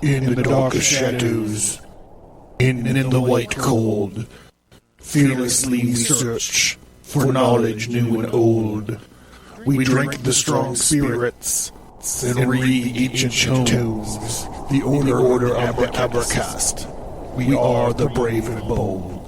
In the darkest shadows, in the white cold, fearlessly we search for knowledge new and old. We drink the strong spirits and read ancient tomes. The order Abracast. We are the brave and bold.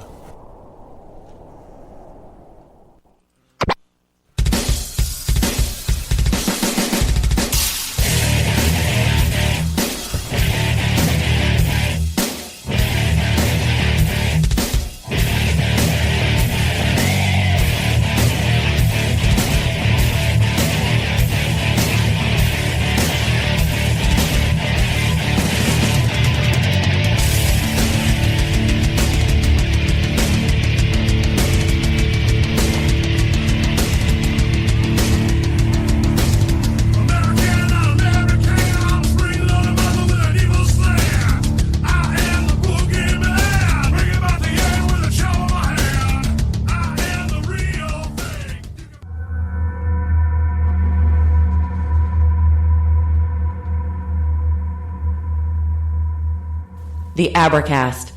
The Abracast.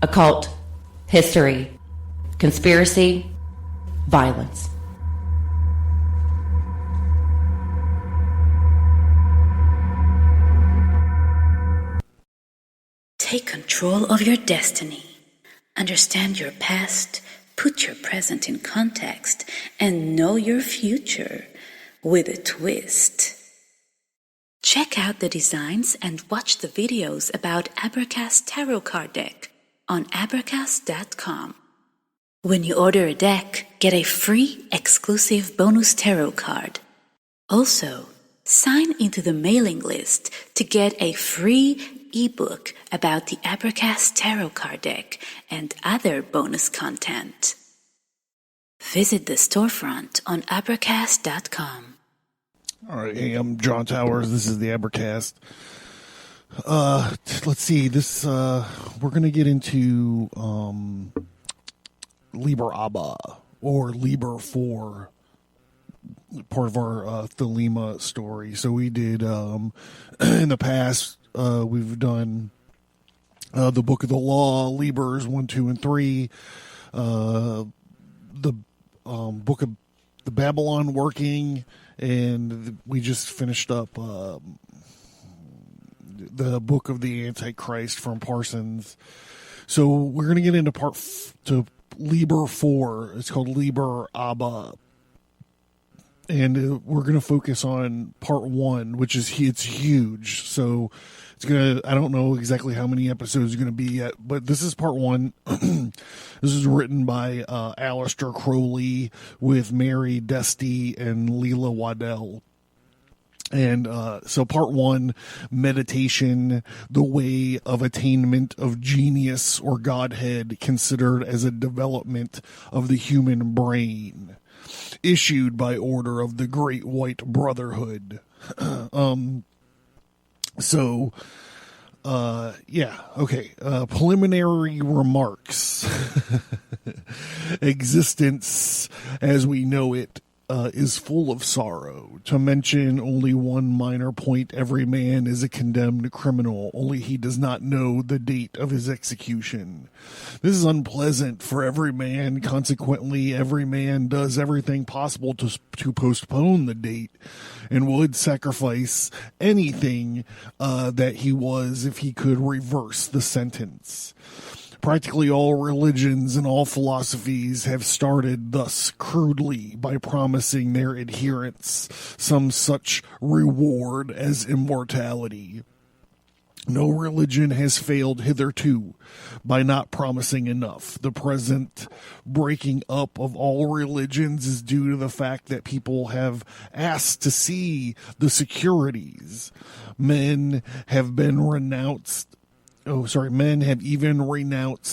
Occult. History. Conspiracy. Violence. Take control of your destiny. Understand your past, put your present in context, and know your future with a twist. Check out the designs and watch the videos about Abracast Tarot Card Deck on Abracast.com. When you order a deck, get a free exclusive bonus tarot card. Also, sign into the mailing list to get a free ebook about the Abracast Tarot Card Deck and other bonus content. Visit the storefront on Abracast.com. All right, hey, I'm John Towers. This is the Abracast. Let's see. This we're gonna get into Liber ABA or Liber 4, part of our Thelema story. So we did in the past. We've done the Book of the Law, Libers 1, 2, and 3. The Book of the Babylon Working. And we just finished up the Book of the Antichrist from Parsons. So we're going to get into to Liber 4. It's called Liber ABA. And we're going to focus on part 1, which is it's huge. So it's going to, I don't know exactly how many episodes are going to be yet, but this is part 1. This is written by Aleister Crowley with Mary Desty and Leela Waddell. And so part 1, meditation, the way of attainment of genius or Godhead considered as a development of the human brain, issued by order of the Great White Brotherhood. Preliminary remarks. Existence as we know it is full of sorrow. To mention only one minor point, every man is a condemned criminal, only he does not know the date of his execution. This is unpleasant for every man, consequently every man does everything possible to postpone the date, and would sacrifice anything that he was if he could reverse the sentence. Practically all religions and all philosophies have started thus crudely by promising their adherents some such reward as immortality. No religion has failed hitherto by not promising enough. The present breaking up of all religions is due to the fact that people have asked to see the securities. Men have even renounced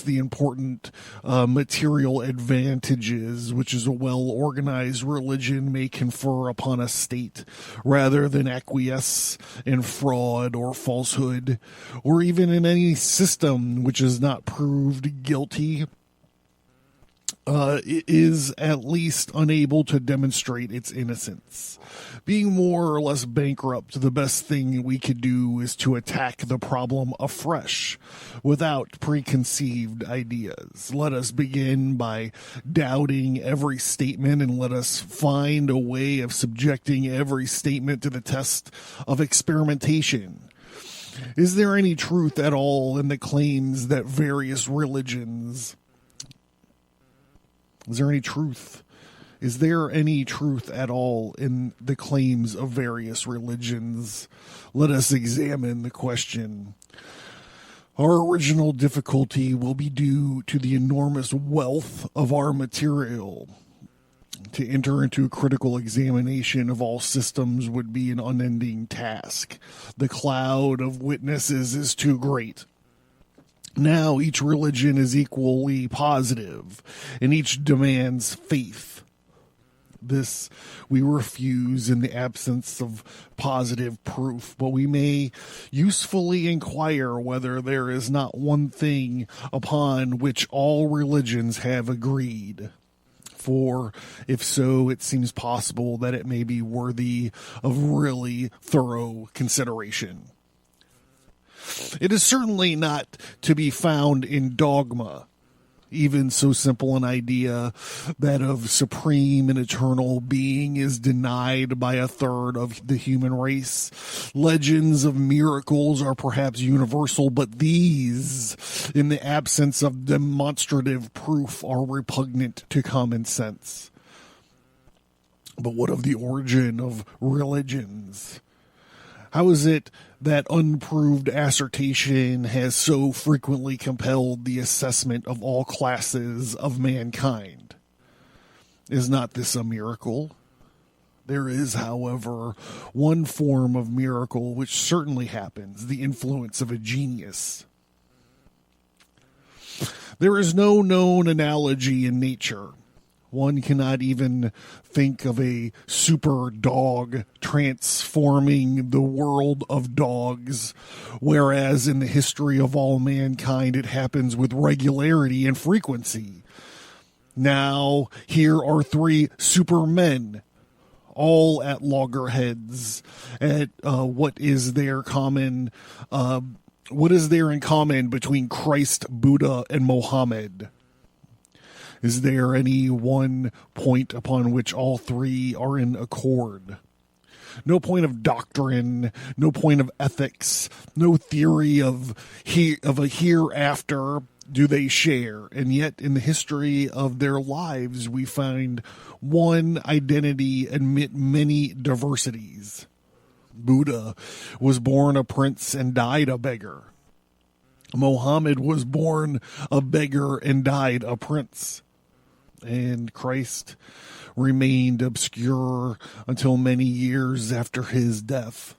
the important material advantages which is a well-organized religion may confer upon a state, rather than acquiesce in fraud or falsehood, or even in any system which is not proved guilty is at least unable to demonstrate its innocence. Being more or less bankrupt, the best thing we could do is to attack the problem afresh, without preconceived ideas. Let us begin by doubting every statement, and let us find a way of subjecting every statement to the test of experimentation. Is there any truth at all in the claims that various religions... Is there any truth? Is there any truth at all in the claims of various religions? Let us examine the question. Our original difficulty will be due to the enormous wealth of our material. To enter into a critical examination of all systems would be an unending task. The cloud of witnesses is too great. Now each religion is equally positive, and each demands faith. This we refuse in the absence of positive proof, but we may usefully inquire whether there is not one thing upon which all religions have agreed. For if so, it seems possible that it may be worthy of really thorough consideration. It is certainly not to be found in dogma, even so simple an idea that of supreme and eternal being is denied by a third of the human race. Legends of miracles are perhaps universal, but these, in the absence of demonstrative proof, are repugnant to common sense. But what of the origin of religions? How is it that unproved assertion has so frequently compelled the assessment of all classes of mankind? Is not this a miracle? There is, however, one form of miracle which certainly happens, the influence of a genius. There is no known analogy in nature. One cannot even think of a super dog transforming the world of dogs, whereas in the history of all mankind it happens with regularity and frequency. Now, here are three supermen, all at loggerheads, at what is there in common between Christ, Buddha, and Mohammed? Is there any one point upon which all three are in accord? No point of doctrine, no point of ethics, no theory of a hereafter do they share, and yet in the history of their lives we find one identity amid many diversities. Buddha was born a prince and died a beggar. Mohammed was born a beggar and died a prince. And Christ remained obscure until many years after his death.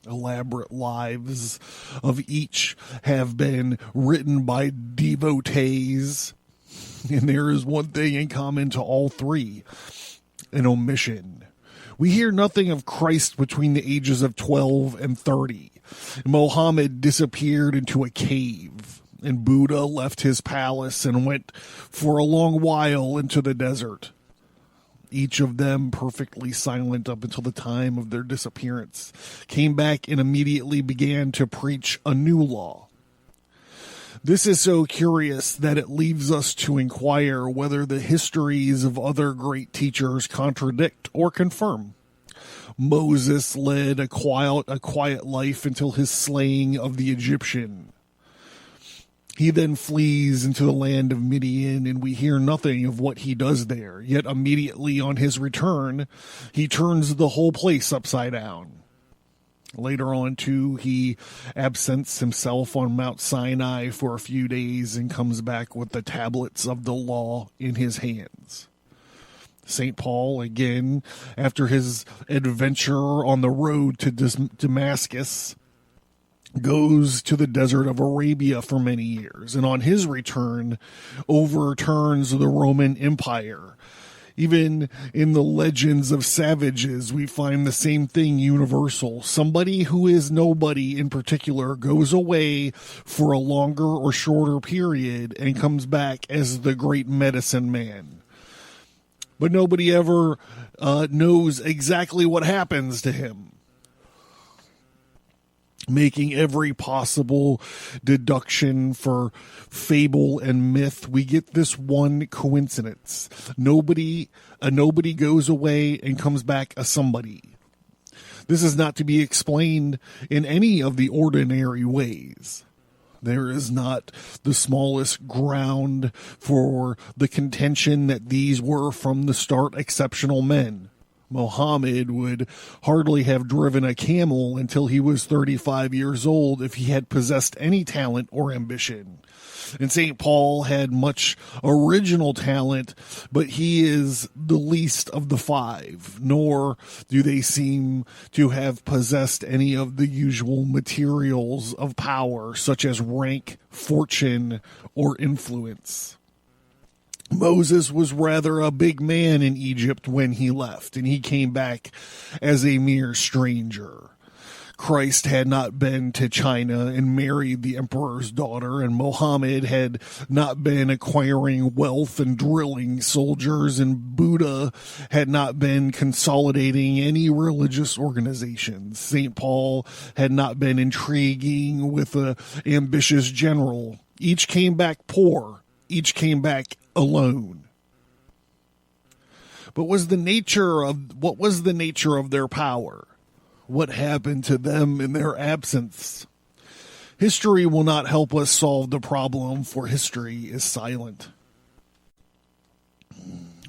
Elaborate lives of each have been written by devotees, and there is one thing in common to all three: an omission. We hear nothing of Christ between the ages of 12 and 30. Mohammed disappeared into a cave, and Buddha left his palace and went for a long while into the desert. Each of them perfectly silent up until the time of their disappearance, came back and immediately began to preach a new law. This is so curious that it leaves us to inquire whether the histories of other great teachers contradict or confirm. Moses led a quiet life until his slaying of the Egyptian. He then flees into the land of Midian, and we hear nothing of what he does there. Yet immediately on his return, he turns the whole place upside down. Later on, too, he absents himself on Mount Sinai for a few days and comes back with the tablets of the law in his hands. St. Paul, again, after his adventure on the road to Damascus, goes to the desert of Arabia for many years, and on his return overturns the Roman Empire. Even in the legends of savages, we find the same thing universal. Somebody who is nobody in particular goes away for a longer or shorter period and comes back as the great medicine man. But nobody ever knows exactly what happens to him. Making every possible deduction for fable and myth, we get this one coincidence. Nobody goes away and comes back a somebody. This is not to be explained in any of the ordinary ways. There is not the smallest ground for the contention that these were from the start exceptional men. Mohammed would hardly have driven a camel until he was 35 years old if he had possessed any talent or ambition. And St. Paul had much original talent, but he is the least of the five, nor do they seem to have possessed any of the usual materials of power, such as rank, fortune, or influence. Moses was rather a big man in Egypt when he left, and he came back as a mere stranger. Christ had not been to China and married the emperor's daughter, and Mohammed had not been acquiring wealth and drilling soldiers, and Buddha had not been consolidating any religious organizations. St. Paul had not been intriguing with an ambitious general. Each came back poor. Each came back alone. But what was the nature of their power? What happened to them in their absence? History will not help us solve the problem, for history is silent.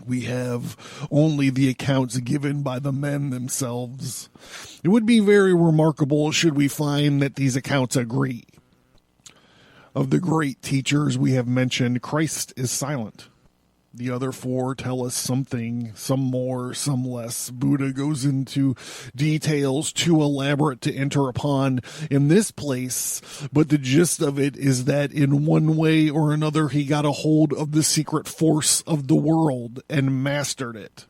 We have only the accounts given by the men themselves. It would be very remarkable should we find that these accounts agree. Of the great teachers we have mentioned, Christ is silent. The other four tell us something, some more, some less. Buddha goes into details too elaborate to enter upon in this place, but the gist of it is that in one way or another he got a hold of the secret force of the world and mastered it.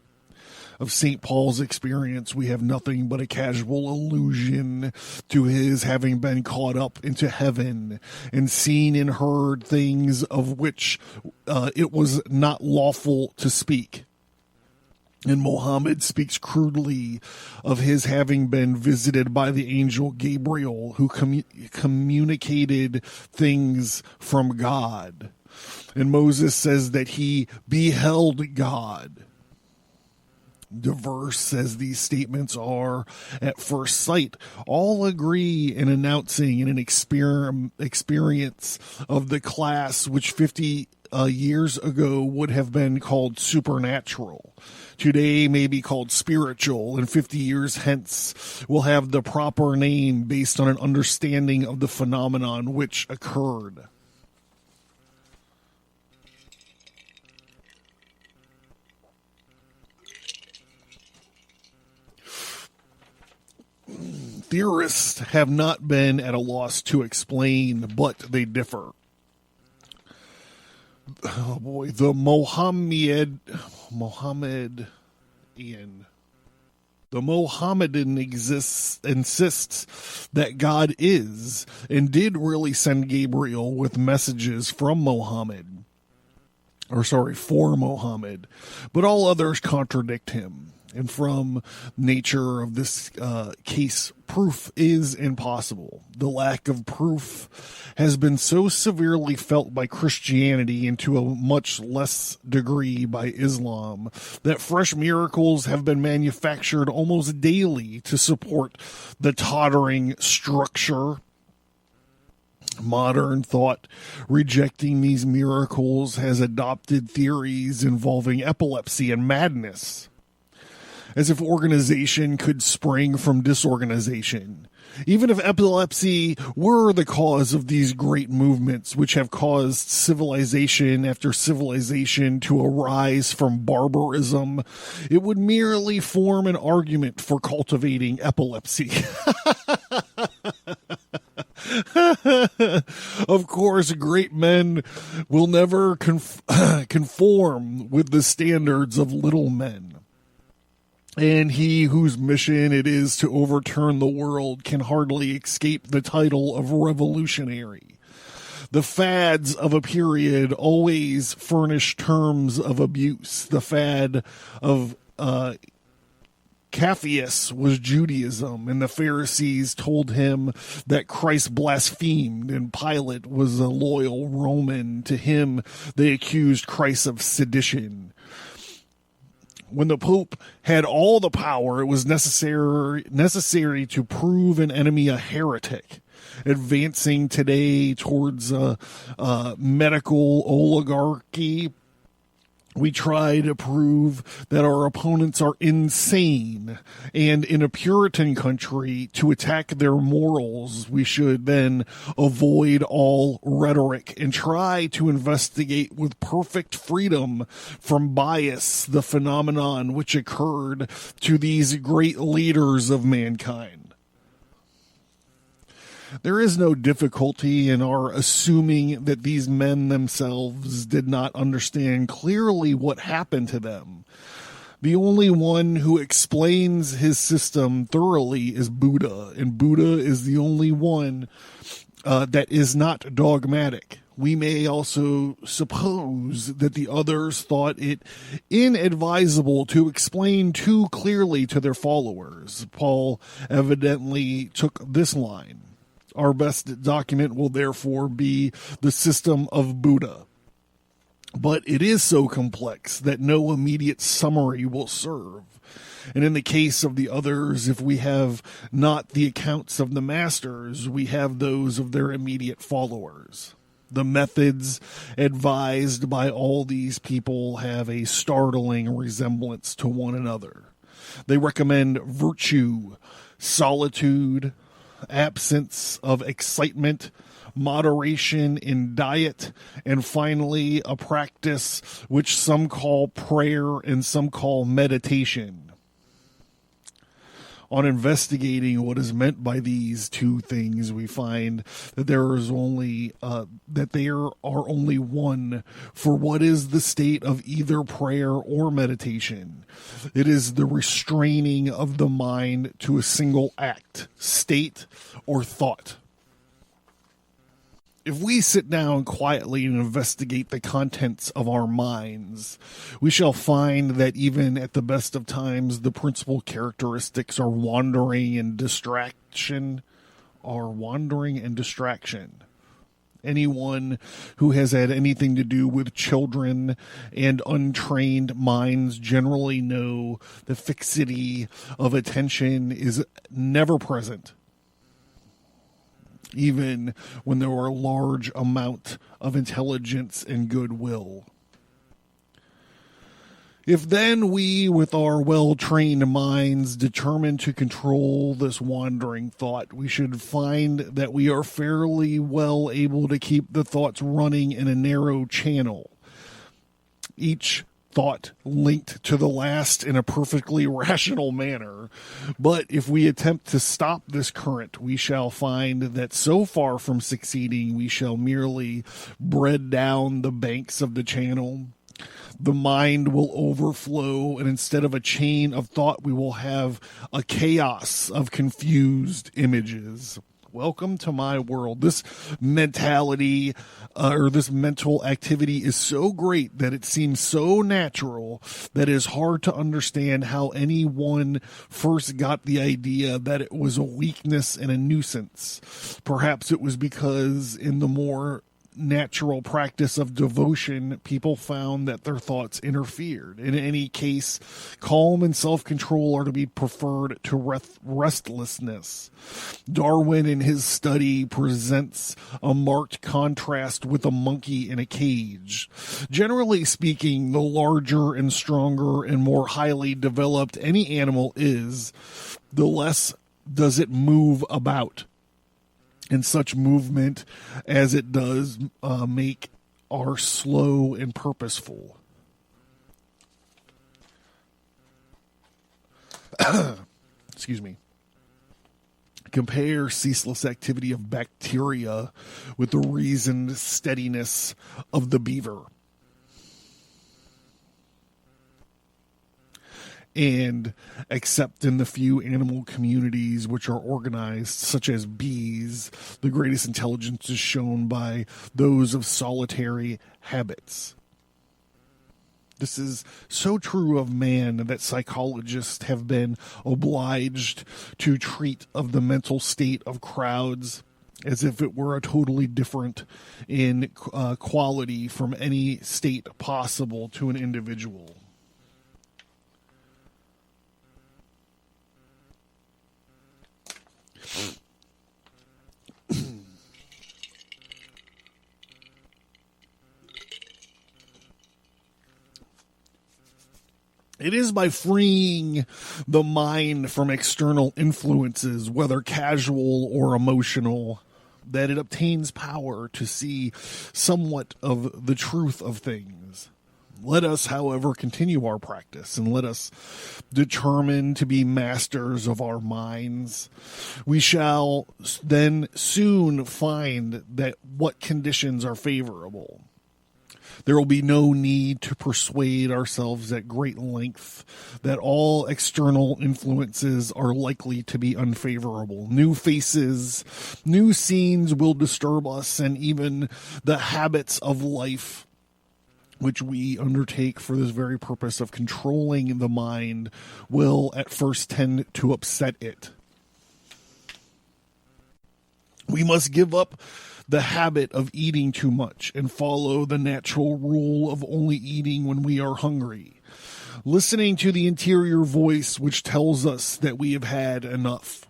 Of St. Paul's experience, we have nothing but a casual allusion to his having been caught up into heaven and seen and heard things of which it was not lawful to speak. And Mohammed speaks crudely of his having been visited by the angel Gabriel, who communicated things from God. And Moses says that he beheld God. Diverse as these statements are at first sight, all agree in announcing an experience of the class which 50 years ago would have been called supernatural. Today may be called spiritual, and 50 years hence will have the proper name based on an understanding of the phenomenon which occurred. Theorists have not been at a loss to explain, but they differ. Oh boy, the Mohammedan insists that God is and did really send Gabriel with messages for Mohammed, but all others contradict him. And from nature of this case, proof is impossible. The lack of proof has been so severely felt by Christianity and to a much less degree by Islam that fresh miracles have been manufactured almost daily to support the tottering structure. Modern thought, rejecting these miracles, has adopted theories involving epilepsy and madness, as if organization could spring from disorganization. Even if epilepsy were the cause of these great movements, which have caused civilization after civilization to arise from barbarism, it would merely form an argument for cultivating epilepsy. Of course, great men will never conform with the standards of little men. And he whose mission it is to overturn the world can hardly escape the title of revolutionary. The fads of a period always furnish terms of abuse. The fad of Caphias was Judaism, and the Pharisees told him that Christ blasphemed, and Pilate was a loyal Roman. To him they accused Christ of sedition. When the Pope had all the power, it was necessary to prove an enemy a heretic. Advancing today towards medical oligarchy, we try to prove that our opponents are insane. And in a Puritan country, to attack their morals, we should then avoid all rhetoric and try to investigate with perfect freedom from bias the phenomenon which occurred to these great leaders of mankind. There is no difficulty in our assuming that these men themselves did not understand clearly what happened to them. The only one who explains his system thoroughly is Buddha, and Buddha is the only one that is not dogmatic. We may also suppose that the others thought it inadvisable to explain too clearly to their followers. Paul evidently took this line. Our best document will therefore be the system of Buddha. But it is so complex that no immediate summary will serve. And in the case of the others, if we have not the accounts of the masters, we have those of their immediate followers. The methods advised by all these people have a startling resemblance to one another. They recommend virtue, solitude, absence of excitement, moderation in diet, and finally a practice which some call prayer and some call meditation. On investigating what is meant by these two things, we find that there are only one for what is the state of either prayer or meditation. It is the restraining of the mind to a single act, state, or thought. If we sit down quietly and investigate the contents of our minds, we shall find that even at the best of times, the principal characteristics are wandering and distraction. Anyone who has had anything to do with children and untrained minds generally know the fixity of attention is never present, even when there are large amount of intelligence and goodwill. If then we, with our well-trained minds, determine to control this wandering thought, we should find that we are fairly well able to keep the thoughts running in a narrow channel, each thought linked to the last in a perfectly rational manner. But if we attempt to stop this current, we shall find that so far from succeeding, we shall merely bread down the banks of the channel. The mind will overflow, and instead of a chain of thought, we will have a chaos of confused images. Welcome to my world. This mentality or this mental activity is so great that it seems so natural that it is hard to understand how anyone first got the idea that it was a weakness and a nuisance. Perhaps it was because in the more natural practice of devotion, people found that their thoughts interfered. In any case, calm and self-control are to be preferred to restlessness. Darwin in his study presents a marked contrast with a monkey in a cage. Generally speaking, the larger and stronger and more highly developed any animal is, the less does it move about. And such movement as it does make are slow and purposeful. Excuse me. Compare ceaseless activity of bacteria with the reasoned steadiness of the beaver. And except in the few animal communities which are organized, such as bees, the greatest intelligence is shown by those of solitary habits. This is so true of man that psychologists have been obliged to treat of the mental state of crowds as if it were a totally different in quality from any state possible to an individual. It is by freeing the mind from external influences, whether casual or emotional, that it obtains power to see somewhat of the truth of things. Let us, however, continue our practice, and let us determine to be masters of our minds. We shall then soon find that what conditions are favorable. There will be no need to persuade ourselves at great length that all external influences are likely to be unfavorable. New faces, new scenes will disturb us, and even the habits of life, which we undertake for this very purpose of controlling the mind, will at first tend to upset it. We must give up the habit of eating too much and follow the natural rule of only eating when we are hungry, listening to the interior voice which tells us that we have had enough.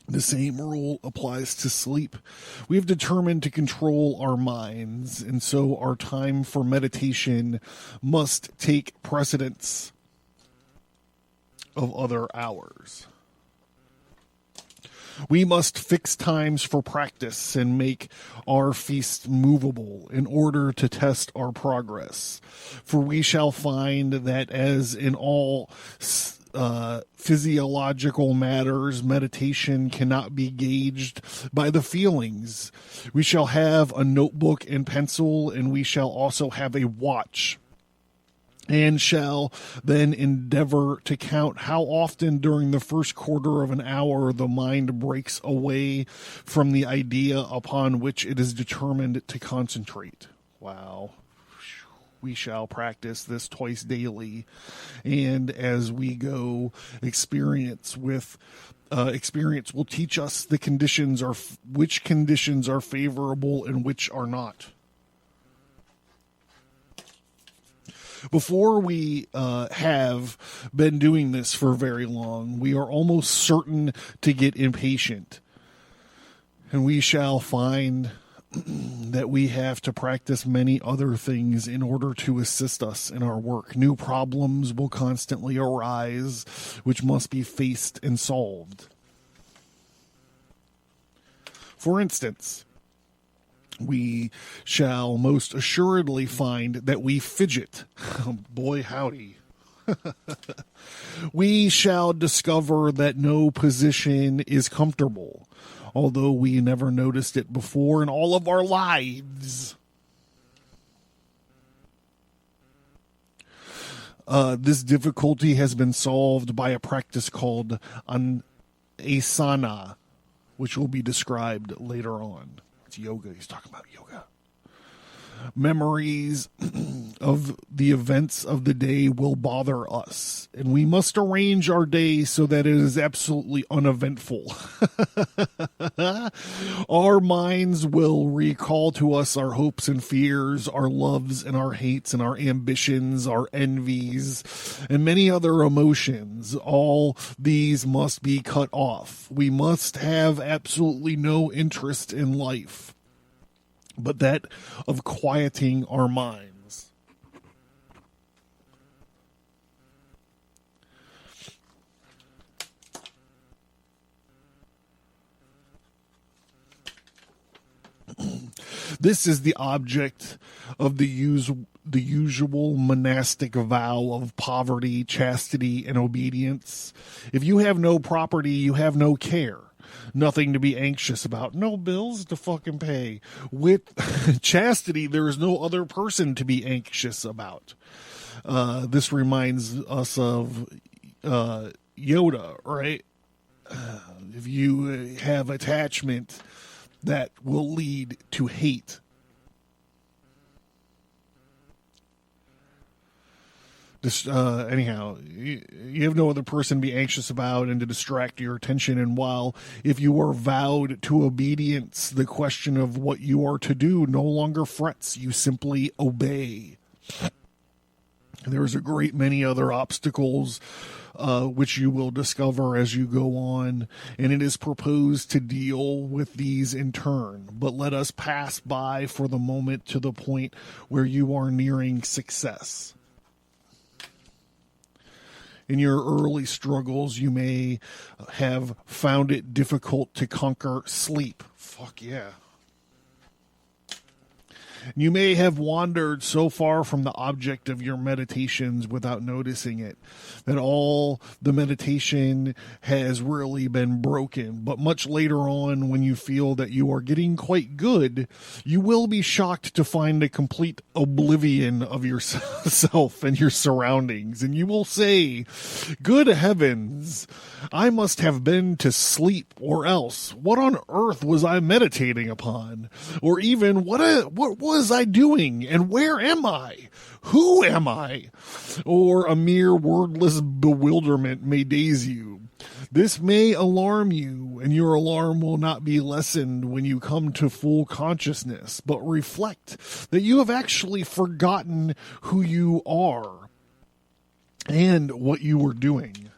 The same rule applies to sleep. We have determined to control our minds, and so our time for meditation must take precedence of other hours. We must fix times for practice and make our feast movable in order to test our progress. For we shall find that, as in all physiological matters, meditation cannot be gauged by the feelings. We shall have a notebook and pencil, and we shall also have a watch, and shall then endeavor to count how often during the first quarter of an hour the mind breaks away from the idea upon which it is determined to concentrate. Wow. We shall practice this twice daily, and as we go, experience will teach us the conditions are which conditions are favorable and which are not. Before we have been doing this for very long, we are almost certain to get impatient, and we shall find that we have to practice many other things in order to assist us in our work. New problems will constantly arise, which must be faced and solved. For instance, we shall most assuredly find that we fidget. Boy, howdy. We shall discover that no position is comfortable, although we never noticed it before in all of our lives. This difficulty has been solved by a practice called asana, which will be described later on. It's yoga. He's talking about yoga. Memories of the events of the day will bother us, and we must arrange our day so that it is absolutely uneventful. Our minds will recall to us our hopes and fears, our loves and our hates, and our ambitions, our envies, and many other emotions. All these must be cut off. We must have absolutely no interest in life but that of quieting our minds. This is the object of the usual monastic vow of poverty, chastity, and obedience. If you have no property, you have no care. nothing to be anxious about, no bills to fucking pay. With chastity, there is no other person to be anxious about. This reminds us of Yoda, right? If you have attachment, that will lead to hate. Anyhow, you have no other person to be anxious about and to distract your attention. And while if you are vowed to obedience, the question of what you are to do no longer frets. You simply obey. There's a great many other obstacles which you will discover as you go on, and it is proposed to deal with these in turn. But let us pass by for the moment to the point where you are nearing success. In your early struggles, you may have found it difficult to conquer sleep. Fuck yeah. You may have wandered so far from the object of your meditations without noticing it, that all the meditation has really been broken. But much later on, when you feel that you are getting quite good, you will be shocked to find a complete oblivion of yourself and your surroundings. And you will say, good heavens, I must have been to sleep, or else what on earth was I meditating upon? Or even what was I doing, and where am I? Who am I? Or a mere wordless bewilderment may daze you. This may alarm you, and your alarm will not be lessened when you come to full consciousness, but reflect that you have actually forgotten who you are and what you were doing.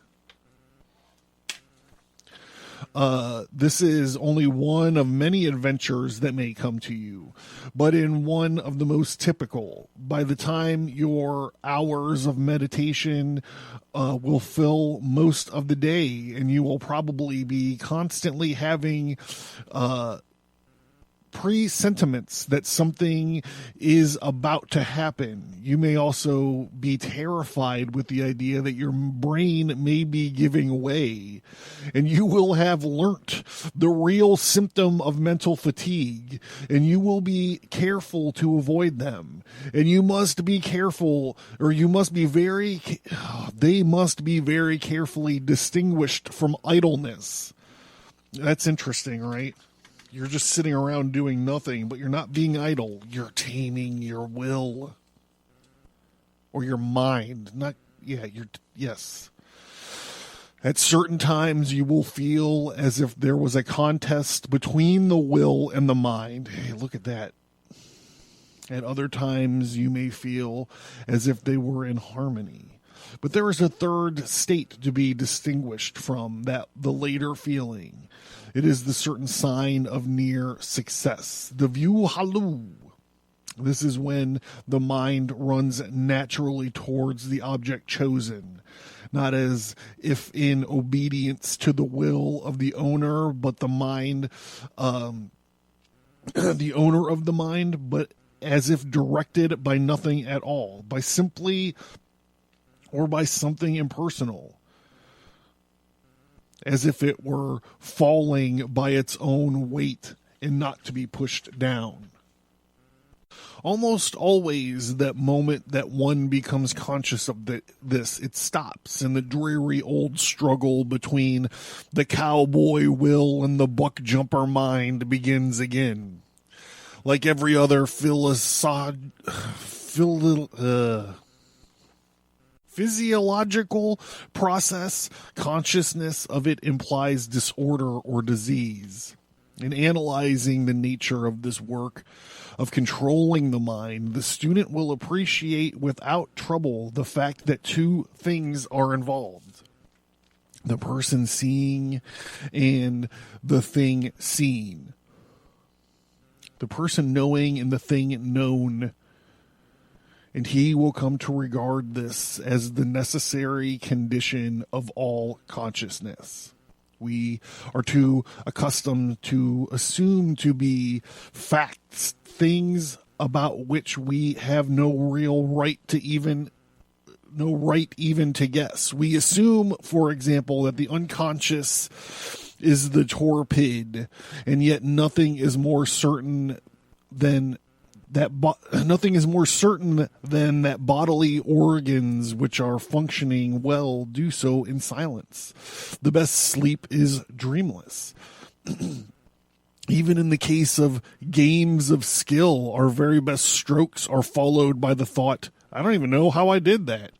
This is only one of many adventures that may come to you, but in one of the most typical. By the time your hours of meditation will fill most of the day, and you will probably be constantly having pre-sentiments that something is about to happen. You may also be terrified with the idea that your brain may be giving way, and you will have learnt the real symptom of mental fatigue, and you will be careful to avoid them. And you must be careful, or you must be they must be very carefully distinguished from idleness. That's interesting, right? You're just sitting around doing nothing, but you're not being idle. You're taming your will. Or your mind. Yes. At certain times, you will feel as if there was a contest between the will and the mind. Hey, look at that. At other times, you may feel as if they were in harmony. But there is a third state to be distinguished from the later feeling. It is the certain sign of near success. The view halu. This is when the mind runs naturally towards the object chosen, not as if in obedience to the will of the owner, but the mind, the owner of the mind, but as if directed by nothing at all, by simply or by something impersonal, as if it were falling by its own weight and not to be pushed down. Almost always that moment that one becomes conscious of this, it stops, and the dreary old struggle between the cowboy will and the buck jumper mind begins again. Like every other physiological process, consciousness of it implies disorder or disease. In analyzing the nature of this work of controlling the mind, the student will appreciate without trouble the fact that two things are involved: the person seeing and the thing seen. The person knowing and the thing known. And he will come to regard this as the necessary condition of all consciousness. We are too accustomed to assume to be facts, things about which we have no real right to even to guess. We assume, for example, that the unconscious is the torpid, and yet nothing is more certain than that bodily organs which are functioning well do so in silence. The best sleep is dreamless. Even in the case of games of skill, our very best strokes are followed by the thought, I don't even know how I did that.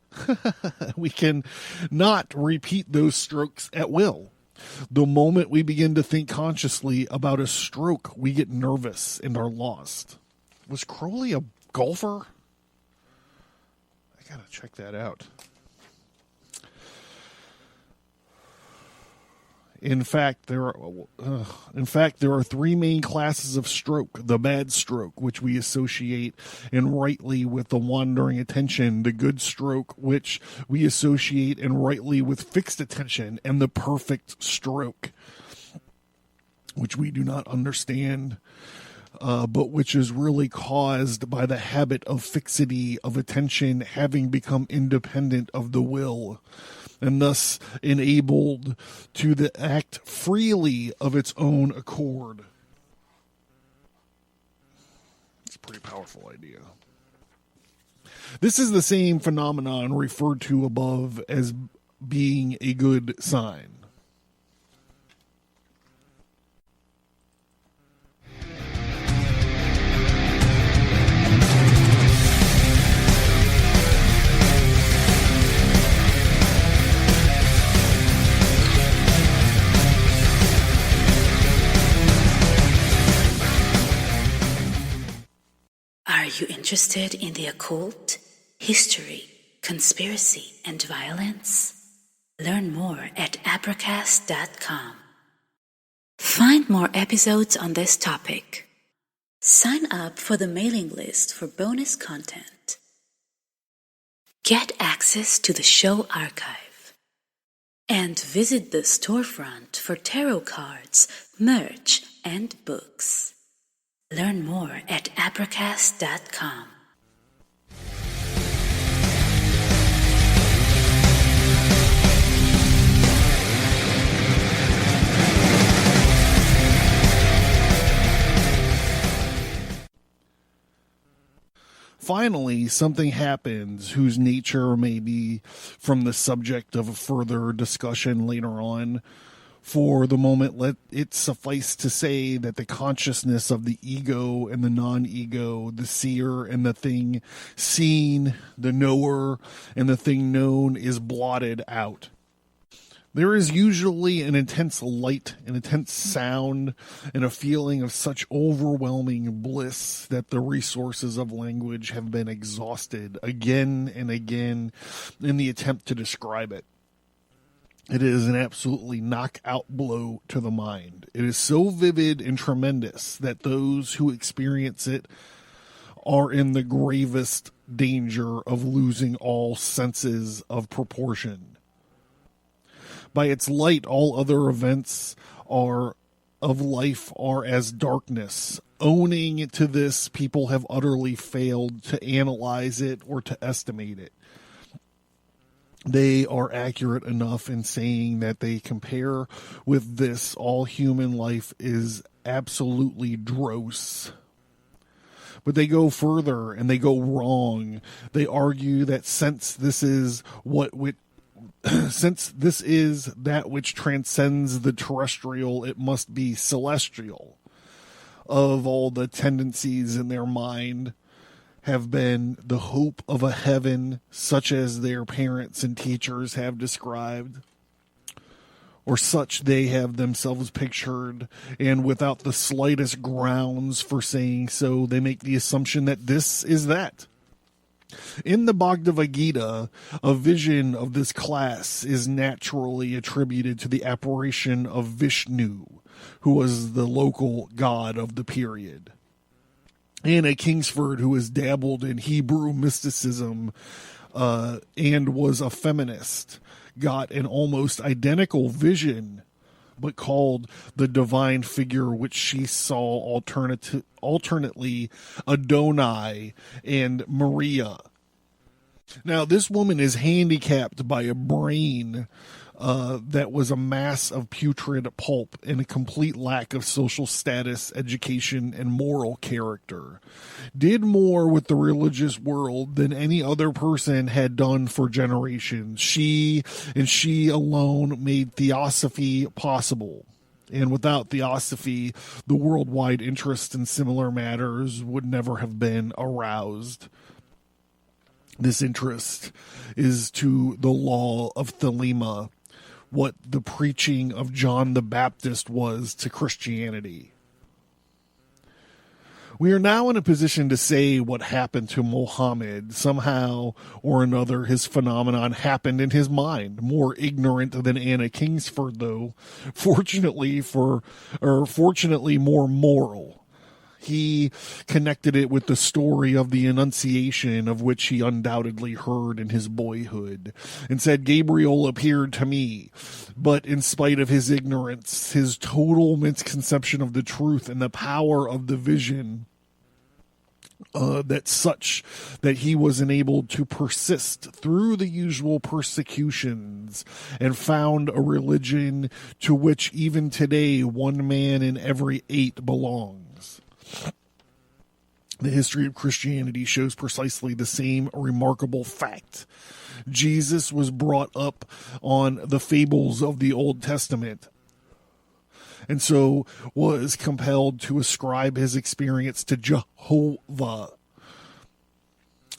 We can not repeat those strokes at will. The moment we begin to think consciously about a stroke, we get nervous and are lost. Was Crowley a golfer? I gotta check that out. In fact, there are three main classes of stroke. The bad stroke, which we associate and rightly with the wandering attention. The good stroke, which we associate and rightly with fixed attention. And the perfect stroke, which we do not understand, but which is really caused by the habit of fixity of attention having become independent of the will, and thus enabled to act freely of its own accord. It's a pretty powerful idea. This is the same phenomenon referred to above as being a good sign. Are you interested in the occult, history, conspiracy, and violence? Learn more at Advertise.com. Find more episodes on this topic. Sign up for the mailing list for bonus content. Get access to the show archive. And visit the storefront for tarot cards, merch, and books. Learn more at Advertise.com. Finally, something happens whose nature may be from the subject of a further discussion later on. For the moment, let it suffice to say that the consciousness of the ego and the non-ego, the seer and the thing seen, the knower and the thing known is blotted out. There is usually an intense light, an intense sound, and a feeling of such overwhelming bliss that the resources of language have been exhausted again and again in the attempt to describe it. It is an absolutely knockout blow to the mind. It is so vivid and tremendous that those who experience it are in the gravest danger of losing all senses of proportion. By its light, all other events of life are as darkness. Owning to this, people have utterly failed to analyze it or to estimate it. They are accurate enough in saying that they compare with this. All human life is absolutely dross. But they go further and they go wrong. They argue that since this is that which transcends the terrestrial, it must be celestial. Of all the tendencies in their mind have been the hope of a heaven such as their parents and teachers have described, or such they have themselves pictured, and without the slightest grounds for saying so, they make the assumption that this is that. In the Bhagavad Gita, a vision of this class is naturally attributed to the apparition of Vishnu, who was the local god of the period. Anna Kingsford, who has dabbled in Hebrew mysticism and was a feminist, got an almost identical vision, but called the divine figure which she saw alternately Adonai and Maria. Now, this woman is handicapped by a brain that was a mass of putrid pulp and a complete lack of social status, education, and moral character. Did more with the religious world than any other person had done for generations. She and she alone made theosophy possible. And without theosophy, the worldwide interest in similar matters would never have been aroused. This interest is to the law of Thelema what the preaching of John the Baptist was to Christianity. We are now in a position to say what happened to Muhammad. Somehow or another, his phenomenon happened in his mind. More ignorant than Anna Kingsford, though. Fortunately more moral. He connected it with the story of the Annunciation, of which he undoubtedly heard in his boyhood, and said, Gabriel appeared to me. But in spite of his ignorance, his total misconception of the truth and the power of the vision, that he was enabled to persist through the usual persecutions and found a religion to which even today 1 man in every 8 belongs. The history of Christianity shows precisely the same remarkable fact. Jesus was brought up on the fables of the Old Testament, and so was compelled to ascribe his experience to Jehovah.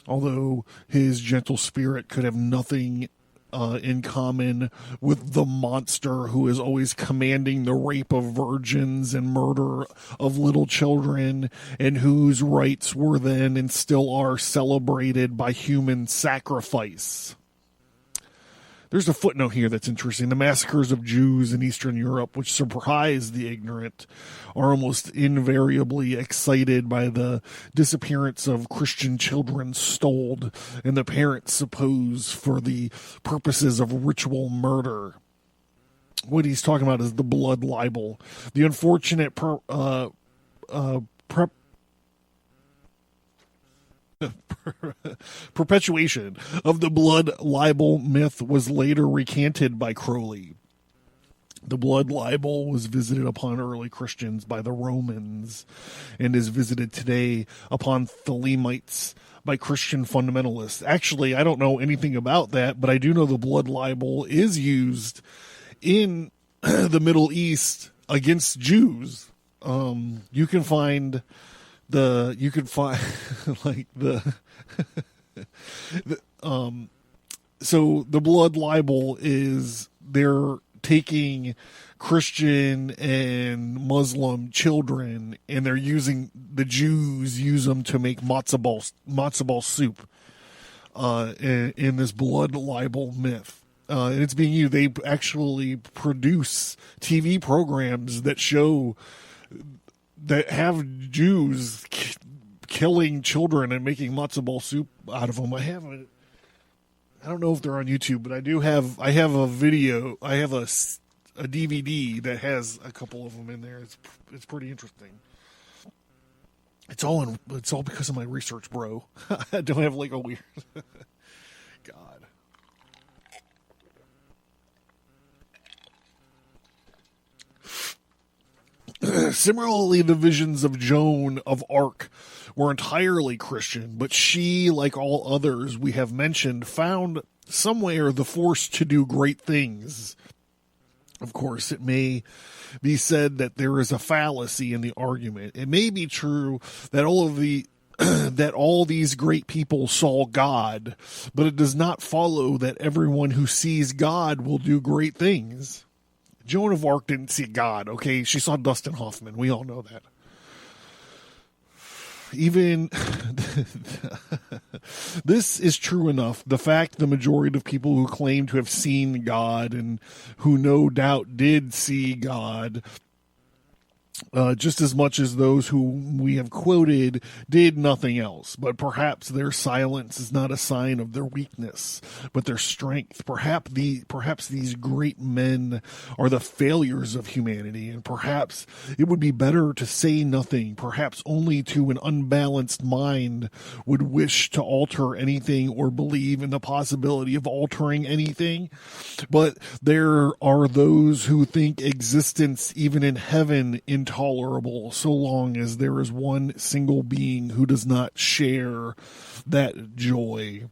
Although his gentle spirit could have nothing in common with the monster who is always commanding the rape of virgins and murder of little children, and whose rites were then and still are celebrated by human sacrifice. There's a footnote here that's interesting. The massacres of Jews in Eastern Europe, which surprise the ignorant, are almost invariably excited by the disappearance of Christian children stole, and the parents suppose for the purposes of ritual murder. What he's talking about is the blood libel. The unfortunate perpetuation of the blood libel myth was later recanted by Crowley. The blood libel was visited upon early Christians by the Romans and is visited today upon Thelemites by Christian fundamentalists. Actually, I don't know anything about that, but I do know the blood libel is used in the Middle East against Jews. You can find like so the blood libel is they're taking Christian and Muslim children and they're using the Jews use them to make matzo ball soup in this blood libel myth. And it's being used. They actually produce TV programs that have Jews killing children and making matzo ball soup out of them. I don't know if they're on YouTube, but I have a video. I have a DVD that has a couple of them in there. It's pretty interesting. It's all because of my research, bro. I don't have like a weird God. Similarly, the visions of Joan of Arc were entirely Christian, but she, like all others we have mentioned, found somewhere the force to do great things. Of course, it may be said that there is a fallacy in the argument. It may be true that all these great people saw God, but it does not follow that everyone who sees God will do great things. Joan of Arc didn't see God, okay? She saw Dustin Hoffman. We all know that. Even this is true enough. The fact the majority of people who claim to have seen God and who no doubt did see God just as much as those whom we have quoted did nothing else. But perhaps their silence is not a sign of their weakness, but their strength. Perhaps these great men are the failures of humanity, and perhaps it would be better to say nothing. Perhaps only to an unbalanced mind would wish to alter anything or believe in the possibility of altering anything. But there are those who think existence, even in heaven, intolerable, so long as there is one single being who does not share that joy.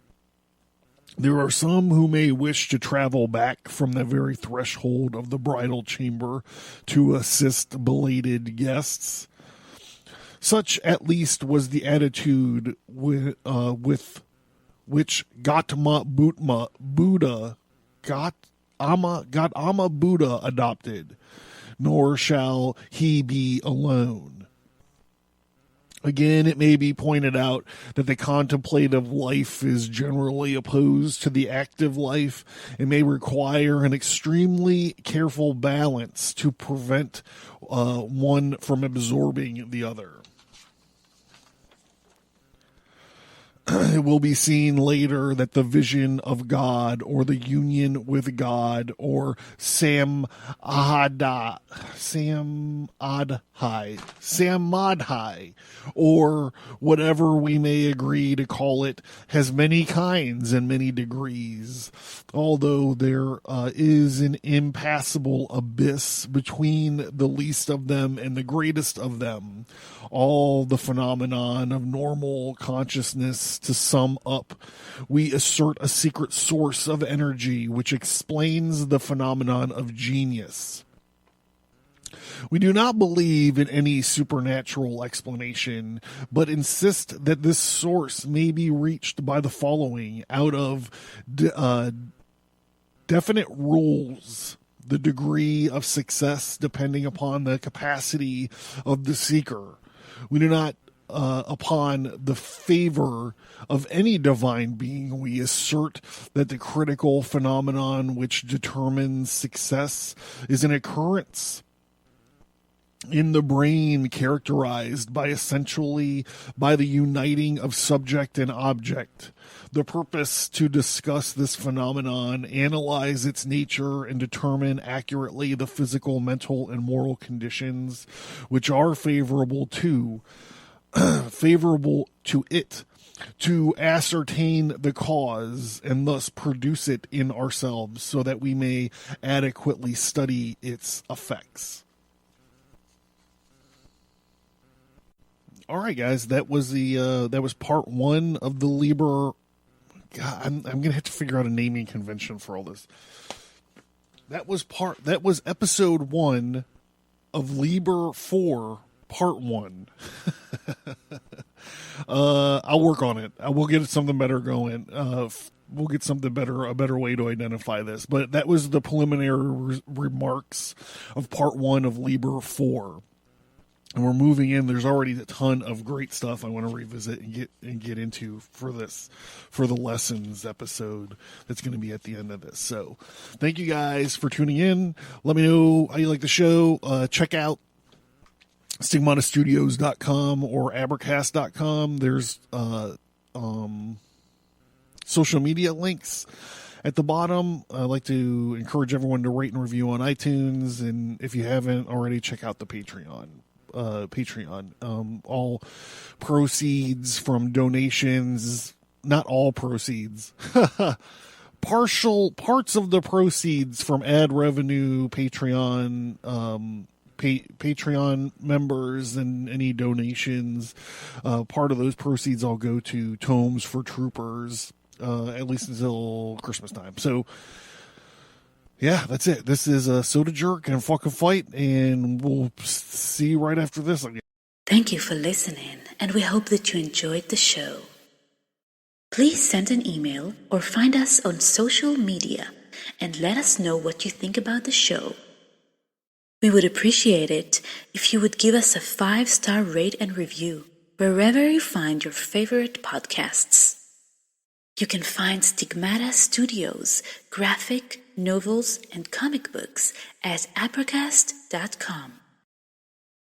There are some who may wish to travel back from the very threshold of the bridal chamber to assist belated guests. Such, at least, was the attitude with which Gautama Buddha adopted. Nor shall he be alone. Again, it may be pointed out that the contemplative life is generally opposed to the active life and may require an extremely careful balance to prevent one from absorbing the other. It will be seen later that the vision of God, or the union with God, or samadhi, or whatever we may agree to call it, has many kinds and many degrees. Although there is an impassable abyss between the least of them and the greatest of them, all the phenomenon of normal consciousness, to sum up, we assert a secret source of energy which explains the phenomenon of genius. We do not believe in any supernatural explanation, but insist that this source may be reached by the following out of definite rules: the degree of success depending upon the capacity of the seeker. We do not upon the favor of any divine being. We assert that the critical phenomenon which determines success is an occurrence in the brain characterized by essentially by the uniting of subject and object. The purpose to discuss this phenomenon, analyze its nature, and determine accurately the physical, mental, and moral conditions which are favorable to it, to ascertain the cause and thus produce it in ourselves so that we may adequately study its effects. All right, guys, that was part one of the Liber. God, I'm gonna have to figure out a naming convention for all this. That was episode 1 of Liber 4, part 1. I'll work on it. I will get something better going. We'll get something better, a better way to identify this. But that was the preliminary remarks of part 1 of Liber 4. And we're moving in. There's already a ton of great stuff I want to revisit and get into for the lessons episode that's going to be at the end of this. So thank you guys for tuning in. Let me know how you like the show. Check out stigmatastudios.com or abercast.com. There's social media links at the bottom. I'd like to encourage everyone to rate and review on iTunes, and if you haven't already, check out the Patreon. All proceeds from donations, not all proceeds, parts of the proceeds from ad revenue, Patreon, Patreon members, and any donations, part of those proceeds all go to Tomes for Troopers, at least until Christmas time. So yeah, that's it. This is a Soda Jerk and Fucking Fight, and we'll see you right after this. Thank you for listening, and we hope that you enjoyed the show. Please send an email or find us on social media and let us know what you think about the show. We would appreciate it if you would give us a 5-star rate and review wherever you find your favorite podcasts. You can find Stigmata Studios graphic, novels, and comic books at appercast.com.